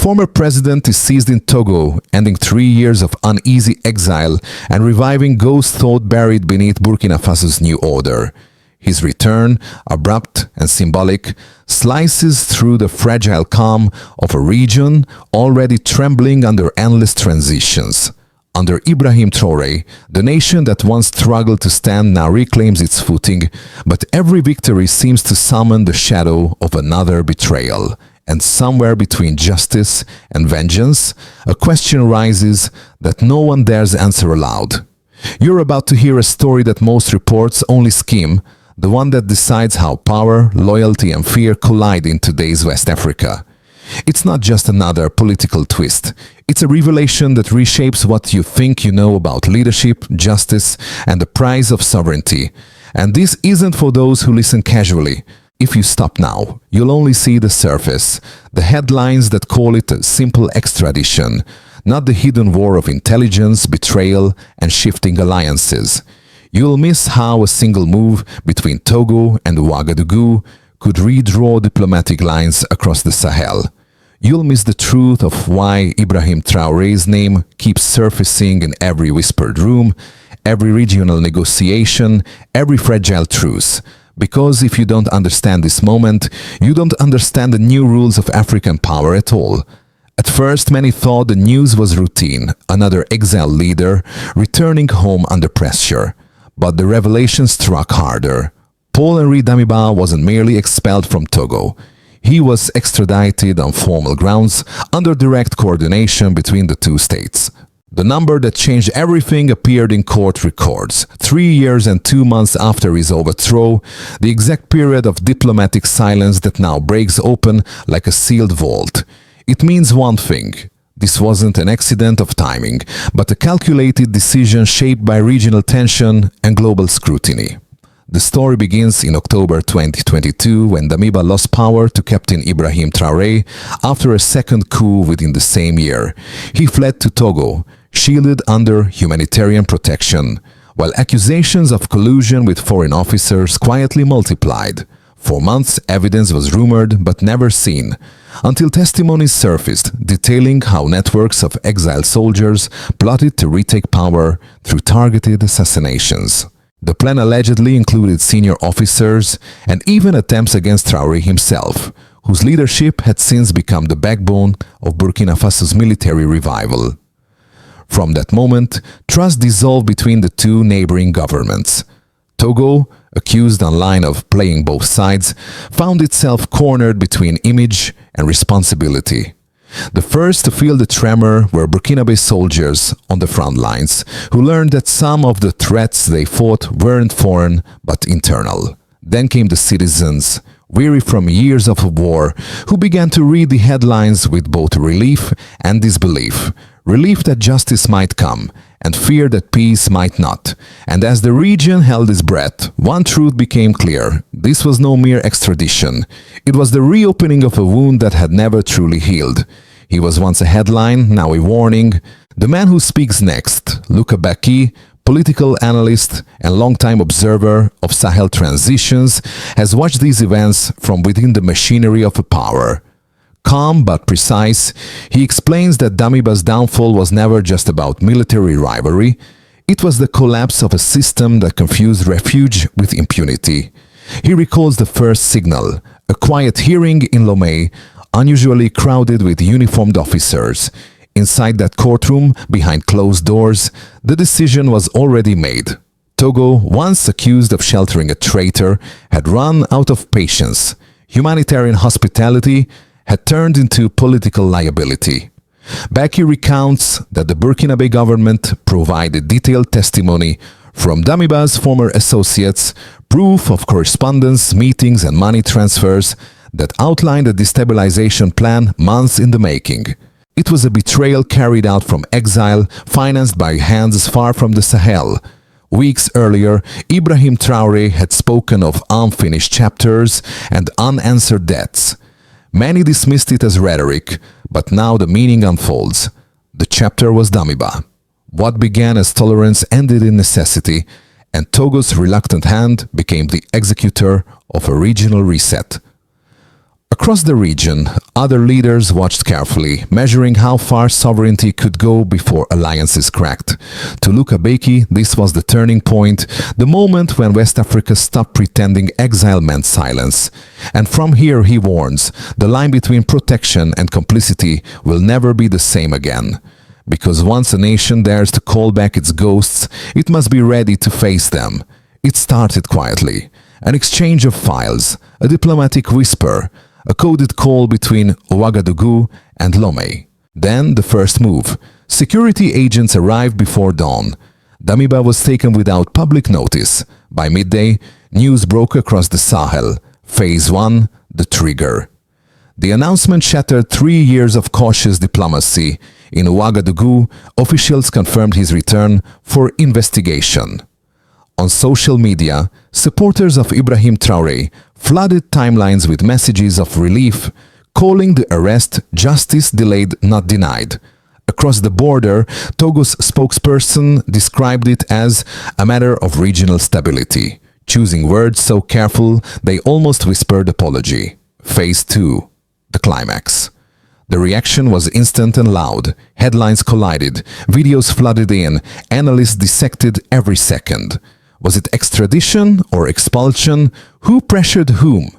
former president is seized in Togo, ending 3 years of uneasy exile and reviving ghost thought buried beneath Burkina Faso's new order. His return, abrupt and symbolic, slices through the fragile calm of a region already trembling under endless transitions. Under Ibrahim Traoré, the nation that once struggled to stand now reclaims its footing, but every victory seems to summon the shadow of another betrayal. And somewhere between justice and vengeance, a question rises that no one dares answer aloud. You're about to hear a story that most reports only skim, the one that decides how power, loyalty and fear collide in today's West Africa. It's not just another political twist. It's a revelation that reshapes what you think you know about leadership, justice, and the price of sovereignty. And this isn't for those who listen casually. If you stop now, you'll only see the surface, the headlines that call it a simple extradition, not the hidden war of intelligence, betrayal, and shifting alliances. You'll miss how a single move between Togo and Ouagadougou could redraw diplomatic lines across the Sahel. You'll miss the truth of why Ibrahim Traoré's name keeps surfacing in every whispered room, every regional negotiation, every fragile truce. Because if you don't understand this moment, you don't understand the new rules of African power at all. At first, many thought the news was routine, another exile leader returning home under pressure. But the revelation struck harder. Paul-Henri Damiba wasn't merely expelled from Togo. He was extradited on formal grounds under direct coordination between the two states. The number that changed everything appeared in court records. 3 years and 2 months after his overthrow, the exact period of diplomatic silence that now breaks open like a sealed vault. It means one thing. This wasn't an accident of timing, but a calculated decision shaped by regional tension and global scrutiny. The story begins in October 2022 when Damiba lost power to Captain Ibrahim Traoré after a second coup within the same year. He fled to Togo, shielded under humanitarian protection, while accusations of collusion with foreign officers quietly multiplied. For months, evidence was rumored but never seen, until testimonies surfaced detailing how networks of exiled soldiers plotted to retake power through targeted assassinations. The plan allegedly included senior officers and even attempts against Traoré himself, whose leadership had since become the backbone of Burkina Faso's military revival. From that moment, trust dissolved between the two neighboring governments. Togo, accused online of playing both sides, found itself cornered between image and responsibility. The first to feel the tremor were Burkinabe soldiers on the front lines, who learned that some of the threats they fought weren't foreign but internal. Then came the citizens, weary from years of war, who began to read the headlines with both relief and disbelief. Relief that justice might come, and fear that peace might not. And as the region held its breath, one truth became clear. This was no mere extradition. It was the reopening of a wound that had never truly healed. He was once a headline, now a warning. The man who speaks next, Luca Bacchi, political analyst and longtime observer of Sahel transitions, has watched these events from within the machinery of a power. Calm but precise, he explains that Damiba's downfall was never just about military rivalry. It was the collapse of a system that confused refuge with impunity. He recalls the first signal, a quiet hearing in Lomé, unusually crowded with uniformed officers. Inside that courtroom, behind closed doors, the decision was already made. Togo, once accused of sheltering a traitor, had run out of patience. Humanitarian hospitality had turned into political liability. Bacchi recounts that the Burkinabe government provided detailed testimony from Damiba's former associates, proof of correspondence, meetings and money transfers that outlined a destabilization plan months in the making. It was a betrayal carried out from exile, financed by hands far from the Sahel. Weeks earlier, Ibrahim Traoré had spoken of unfinished chapters and unanswered debts. Many dismissed it as rhetoric, but now the meaning unfolds. The chapter was Damiba. What began as tolerance ended in necessity, and Togo's reluctant hand became the executor of a regional reset. Across the region, other leaders watched carefully, measuring how far sovereignty could go before alliances cracked. To Luca Beki, this was the turning point, the moment when West Africa stopped pretending exile meant silence. And from here, he warns, the line between protection and complicity will never be the same again. Because once a nation dares to call back its ghosts, it must be ready to face them. It started quietly. An exchange of files, a diplomatic whisper, a coded call between Ouagadougou and Lomé. Then the first move. Security agents arrived before dawn. Damiba was taken without public notice. By midday, news broke across the Sahel. Phase 1, the trigger. The announcement shattered 3 years of cautious diplomacy. In Ouagadougou, officials confirmed his return for investigation. On social media, supporters of Ibrahim Traoré flooded timelines with messages of relief, calling the arrest justice delayed not denied. Across the border, Togo's spokesperson described it as a matter of regional stability, choosing words so careful they almost whispered apology. Phase 2, the climax. The reaction was instant and loud. Headlines collided, videos flooded in, analysts dissected every second. Was it extradition or expulsion? Who pressured whom?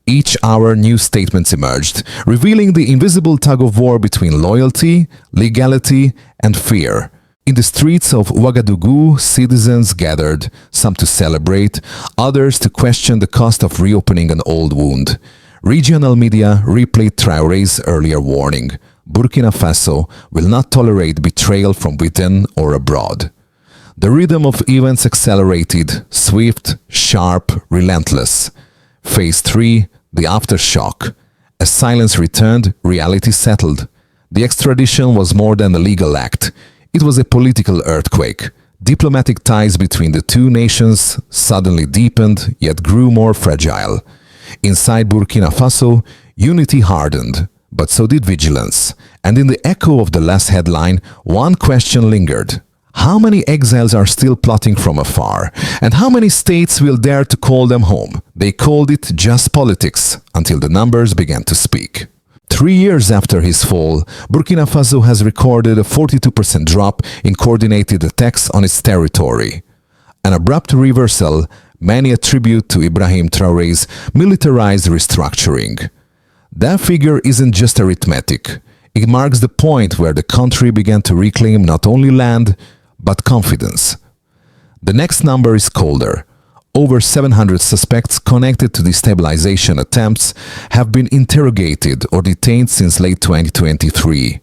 Each hour, new statements emerged, revealing the invisible tug-of-war between loyalty, legality, and fear. In the streets of Ouagadougou, citizens gathered, some to celebrate, others to question the cost of reopening an old wound. Regional media replayed Traoré's earlier warning. Burkina Faso will not tolerate betrayal from within or abroad. The rhythm of events accelerated, swift, sharp, relentless. Phase 3, the aftershock. As silence returned, reality settled. The extradition was more than a legal act. It was a political earthquake. Diplomatic ties between the two nations suddenly deepened, yet grew more fragile. Inside Burkina Faso, unity hardened, but so did vigilance. And in the echo of the last headline, one question lingered. How many exiles are still plotting from afar? And how many states will dare to call them home? They called it just politics, until the numbers began to speak. 3 years after his fall, Burkina Faso has recorded a 42% drop in coordinated attacks on its territory. An abrupt reversal many attribute to Ibrahim Traoré's militarized restructuring. That figure isn't just arithmetic. It marks the point where the country began to reclaim not only land, but confidence. The next number is colder. Over 700 suspects connected to destabilization attempts have been interrogated or detained since late 2023.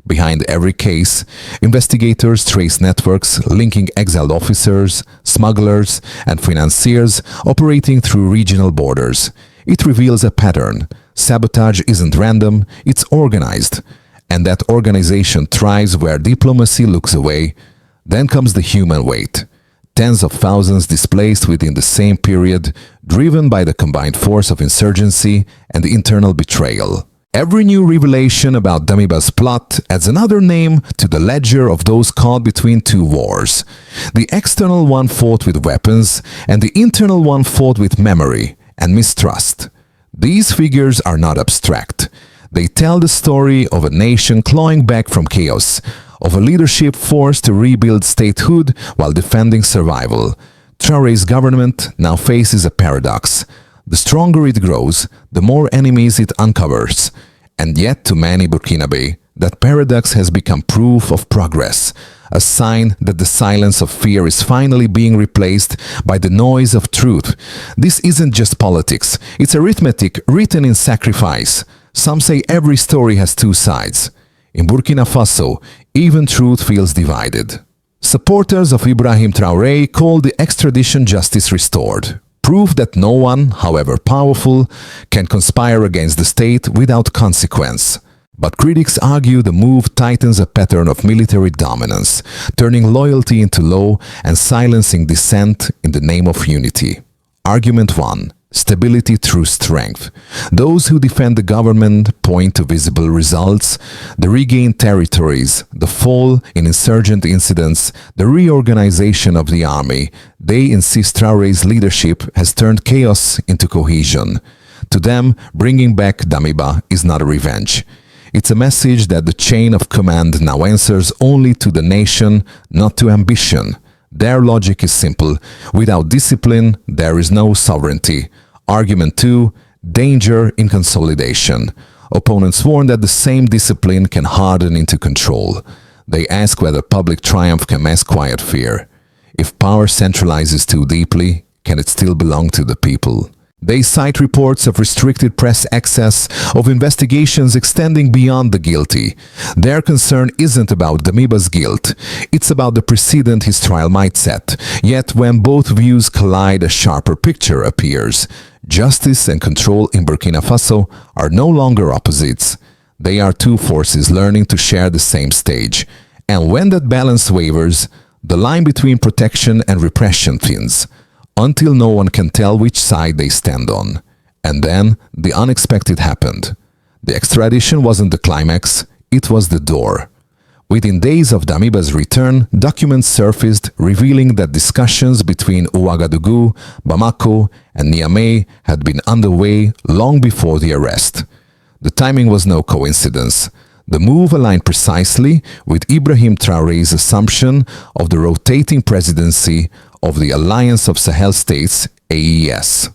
Behind every case, investigators trace networks linking exiled officers, smugglers, and financiers operating through regional borders. It reveals a pattern. Sabotage isn't random, it's organized. And that organization thrives where diplomacy looks away. Then comes the human weight. Tens of thousands displaced within the same period, driven by the combined force of insurgency and internal betrayal. Every new revelation about Damiba's plot adds another name to the ledger of those caught between two wars. The external one fought with weapons, and the internal one fought with memory and mistrust. These figures are not abstract. They tell the story of a nation clawing back from chaos, of a leadership forced to rebuild statehood while defending survival. Traoré's government now faces a paradox. The stronger it grows, the more enemies it uncovers. And yet, to many Burkinabe, that paradox has become proof of progress, a sign that the silence of fear is finally being replaced by the noise of truth. This isn't just politics, it's arithmetic written in sacrifice. Some say every story has two sides. In Burkina Faso, even truth feels divided. Supporters of Ibrahim Traoré call the extradition justice restored. Proof that no one, however powerful, can conspire against the state without consequence. But critics argue the move tightens a pattern of military dominance, turning loyalty into law and silencing dissent in the name of unity. Argument 1. Stability through strength. Those who defend the government point to visible results, the regained territories, the fall in insurgent incidents, the reorganization of the army. They insist Traoré's leadership has turned chaos into cohesion. To them, bringing back Damiba is not a revenge. It's a message that the chain of command now answers only to the nation, not to ambition. Their logic is simple. Without discipline, there is no sovereignty. Argument 2. Danger in consolidation. Opponents warn that the same discipline can harden into control. They ask whether public triumph can mask quiet fear. If power centralizes too deeply, can it still belong to the people? They cite reports of restricted press access, of investigations extending beyond the guilty. Their concern isn't about Damiba's guilt, it's about the precedent his trial might set. Yet when both views collide, a sharper picture appears. Justice and control in Burkina Faso are no longer opposites. They are two forces learning to share the same stage. And when that balance wavers, the line between protection and repression thins, until no one can tell which side they stand on. And then the unexpected happened. The extradition wasn't the climax, it was the door. Within days of Damiba's return, documents surfaced revealing that discussions between Ouagadougou, Bamako, and Niamey had been underway long before the arrest. The timing was no coincidence. The move aligned precisely with Ibrahim Traoré's assumption of the rotating presidency of the Alliance of Sahel States, AES.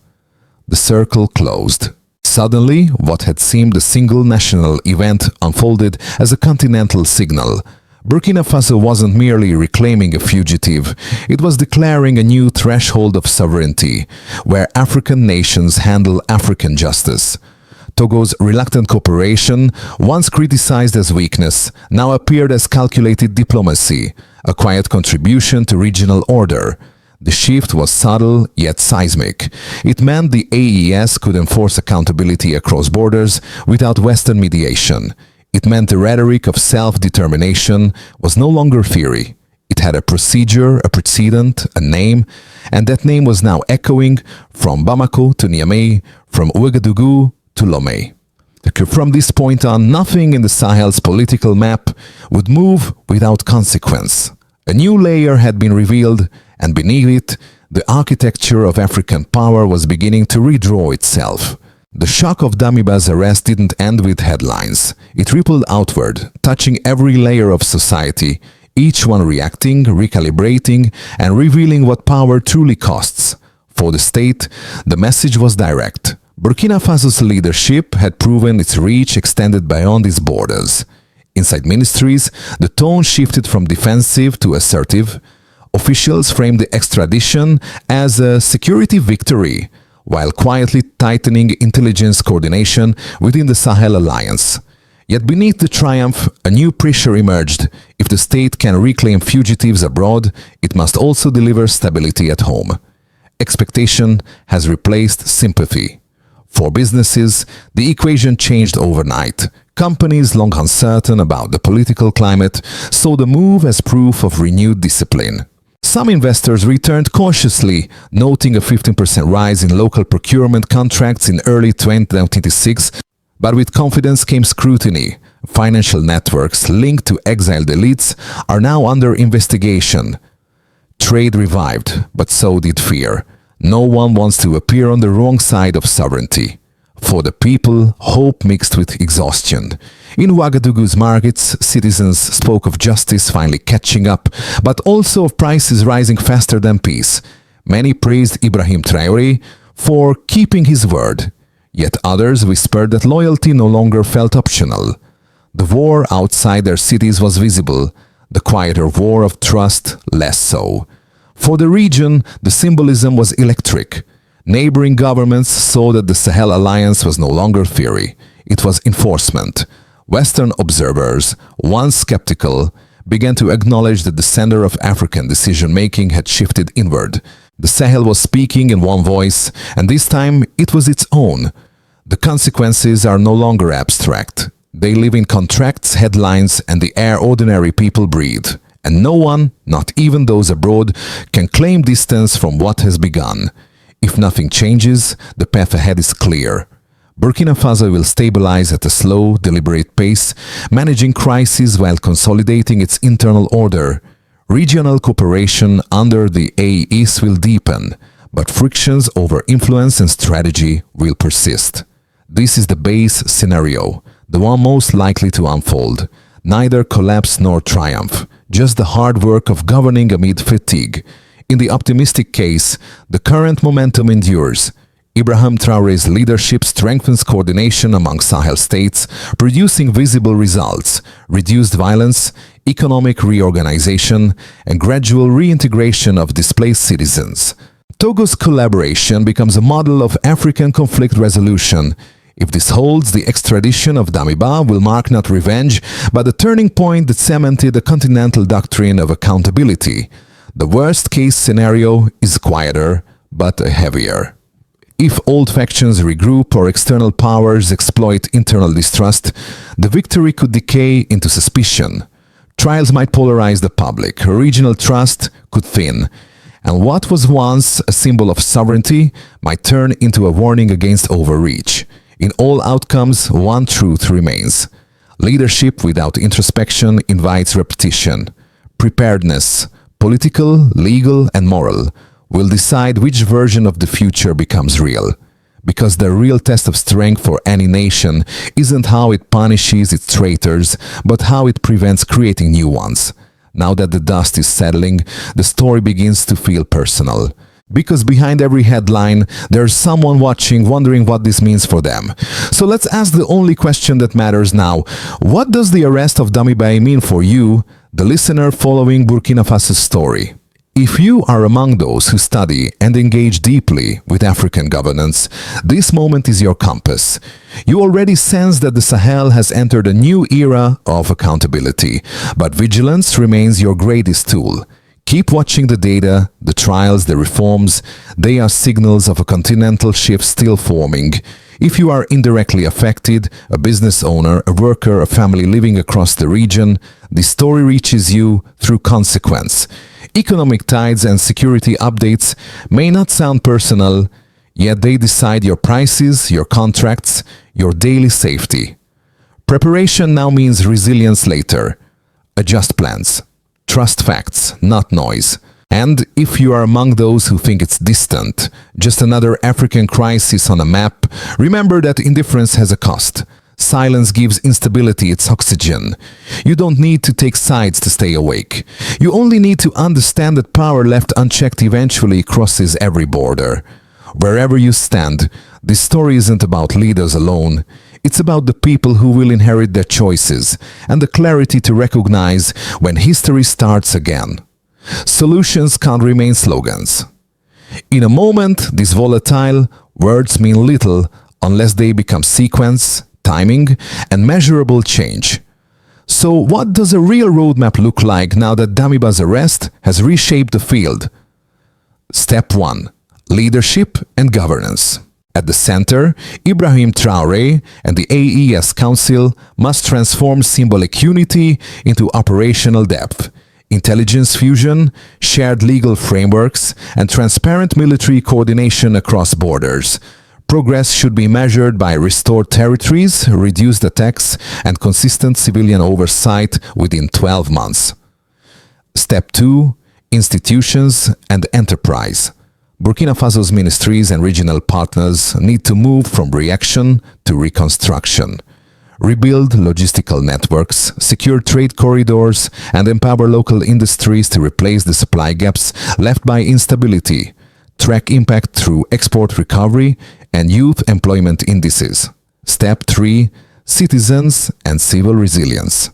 The circle closed. Suddenly, what had seemed a single national event unfolded as a continental signal. Burkina Faso wasn't merely reclaiming a fugitive, it was declaring a new threshold of sovereignty, where African nations handle African justice. Togo's reluctant cooperation, once criticized as weakness, now appeared as calculated diplomacy, a quiet contribution to regional order. The shift was subtle yet seismic. It meant the AES could enforce accountability across borders without Western mediation. It meant the rhetoric of self-determination was no longer theory. It had a procedure, a precedent, a name, and that name was now echoing from Bamako to Niamey, from Ouagadougou to Lomé. From this point on, nothing in the Sahel's political map would move without consequence. A new layer had been revealed, and beneath it, the architecture of African power was beginning to redraw itself. The shock of Damiba's arrest didn't end with headlines. It rippled outward, touching every layer of society, each one reacting, recalibrating, and revealing what power truly costs. For the state, the message was direct. Burkina Faso's leadership had proven its reach extended beyond its borders. Inside ministries, the tone shifted from defensive to assertive. Officials framed the extradition as a security victory, while quietly tightening intelligence coordination within the Sahel alliance. Yet beneath the triumph, a new pressure emerged. If the state can reclaim fugitives abroad, it must also deliver stability at home. Expectation has replaced sympathy. For businesses, the equation changed overnight. Companies long uncertain about the political climate saw the move as proof of renewed discipline. Some investors returned cautiously, noting a 15% rise in local procurement contracts in early 2026, but with confidence came scrutiny. Financial networks linked to exiled elites are now under investigation. Trade revived, but so did fear. No one wants to appear on the wrong side of sovereignty. For the people, hope mixed with exhaustion. In Ouagadougou's markets, citizens spoke of justice finally catching up, but also of prices rising faster than peace. Many praised Ibrahim Traoré for keeping his word, yet others whispered that loyalty no longer felt optional. The war outside their cities was visible, the quieter war of trust less so. For the region, the symbolism was electric. Neighboring governments saw that the Sahel alliance was no longer theory, it was enforcement. Western observers, once skeptical, began to acknowledge that the center of African decision-making had shifted inward. The Sahel was speaking in one voice, and this time it was its own. The consequences are no longer abstract. They live in contracts, headlines, and the air ordinary people breathe. And no one, not even those abroad, can claim distance from what has begun. If nothing changes, the path ahead is clear. Burkina Faso will stabilize at a slow, deliberate pace, managing crises while consolidating its internal order. Regional cooperation under the AES will deepen, but frictions over influence and strategy will persist. This is the base scenario, the one most likely to unfold. Neither collapse nor triumph, just the hard work of governing amid fatigue. In the optimistic case, the current momentum endures. Ibrahim Traoré's leadership strengthens coordination among Sahel states, producing visible results: reduced violence, economic reorganization, and gradual reintegration of displaced citizens. Togo's collaboration becomes a model of African conflict resolution. If this holds, the extradition of Damiba will mark not revenge, but a turning point that cemented a continental doctrine of accountability. The worst-case scenario is quieter, but heavier. If old factions regroup or external powers exploit internal distrust, the victory could decay into suspicion. Trials might polarize the public, regional trust could thin, and what was once a symbol of sovereignty might turn into a warning against overreach. In all outcomes, one truth remains. Leadership without introspection invites repetition. Preparedness, political, legal, and moral, will decide which version of the future becomes real. Because the real test of strength for any nation isn't how it punishes its traitors, but how it prevents creating new ones. Now that the dust is settling, the story begins to feel personal. Because behind every headline, there's someone watching, wondering what this means for them. So let's ask the only question that matters now. What does the arrest of Damiba mean for you, the listener following Burkina Faso's story? If you are among those who study and engage deeply with African governance, this moment is your compass. You already sense that the Sahel has entered a new era of accountability, but vigilance remains your greatest tool. Keep watching the data, the trials, the reforms. They are signals of a continental shift still forming. If you are indirectly affected, a business owner, a worker, a family living across the region, the story reaches you through consequence. Economic tides and security updates may not sound personal, yet they decide your prices, your contracts, your daily safety. Preparation now means resilience later. Adjust plans. Trust facts, not noise. And if you are among those who think it's distant, just another African crisis on a map, remember that indifference has a cost. Silence gives instability its oxygen. You don't need to take sides to stay awake. You only need to understand that power left unchecked eventually crosses every border. Wherever you stand, this story isn't about leaders alone. It's about the people who will inherit their choices and the clarity to recognize when history starts again. Solutions can't remain slogans. In a moment this volatile, words mean little unless they become sequence, timing, and measurable change. So what does a real roadmap look like now that Damiba's arrest has reshaped the field? Step 1. Leadership and governance. At the center, Ibrahim Traoré and the AES Council must transform symbolic unity into operational depth. Intelligence fusion, shared legal frameworks, and transparent military coordination across borders. Progress should be measured by restored territories, reduced attacks, and consistent civilian oversight within 12 months. Step 2. Institutions and enterprise. Burkina Faso's ministries and regional partners need to move from reaction to reconstruction. Rebuild logistical networks, secure trade corridors, and empower local industries to replace the supply gaps left by instability. Track impact through export recovery and youth employment indices. Step 3. Citizens and civil resilience.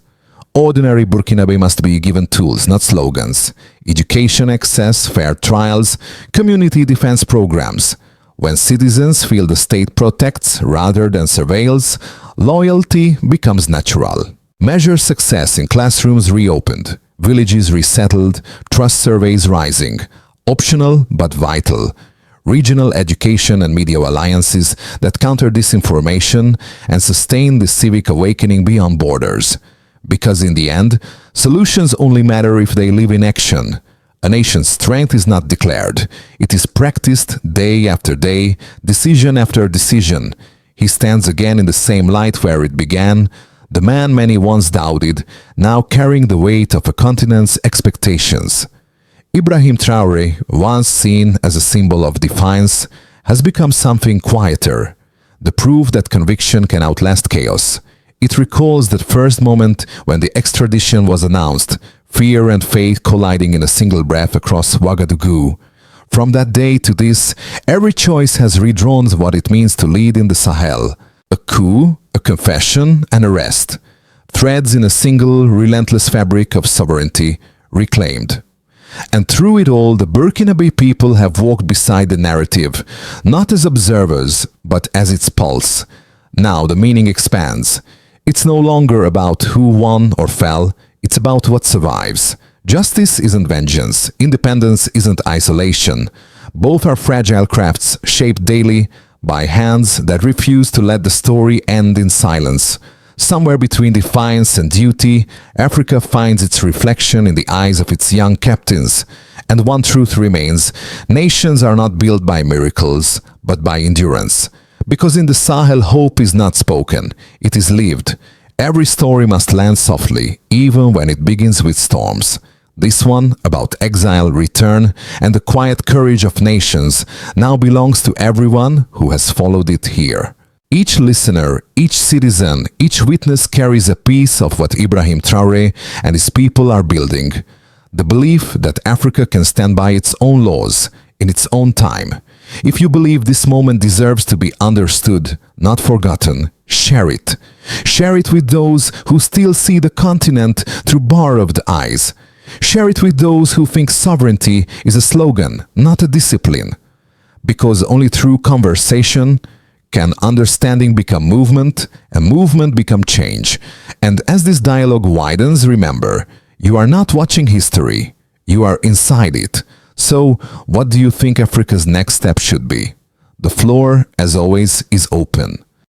Ordinary Burkinabe must be given tools, not slogans. Education access, fair trials, community defense programs. When citizens feel the state protects rather than surveils, loyalty becomes natural. Measure success in classrooms reopened, villages resettled, trust surveys rising. Optional but vital. Regional education and media alliances that counter disinformation and sustain the civic awakening beyond borders. Because in the end, solutions only matter if they live in action. A nation's strength is not declared. It is practiced day after day, decision after decision. He stands again in the same light where it began, the man many once doubted, now carrying the weight of a continent's expectations. Ibrahim Traoré, once seen as a symbol of defiance, has become something quieter, the proof that conviction can outlast chaos. It recalls that first moment when the extradition was announced, fear and faith colliding in a single breath across Ouagadougou. From that day to this, every choice has redrawn what it means to lead in the Sahel. A coup, a confession, an arrest. Threads in a single, relentless fabric of sovereignty, reclaimed. And through it all, the Burkinabe people have walked beside the narrative, not as observers, but as its pulse. Now the meaning expands. It's no longer about who won or fell, it's about what survives. Justice isn't vengeance, independence isn't isolation. Both are fragile crafts shaped daily by hands that refuse to let the story end in silence. Somewhere between defiance and duty, Africa finds its reflection in the eyes of its young captains. And one truth remains: nations are not built by miracles, but by endurance. Because in the Sahel, hope is not spoken, it is lived. Every story must land softly, even when it begins with storms. This one, about exile, return, and the quiet courage of nations, now belongs to everyone who has followed it here. Each listener, each citizen, each witness carries a piece of what Ibrahim Traoré and his people are building. The belief that Africa can stand by its own laws, in its own time. If you believe this moment deserves to be understood, not forgotten, share it. Share it with those who still see the continent through borrowed eyes. Share it with those who think sovereignty is a slogan, not a discipline. Because only through conversation can understanding become movement, and movement become change. And as this dialogue widens, remember, you are not watching history, you are inside it. So, what do you think Africa's next step should be? The floor, as always, is open.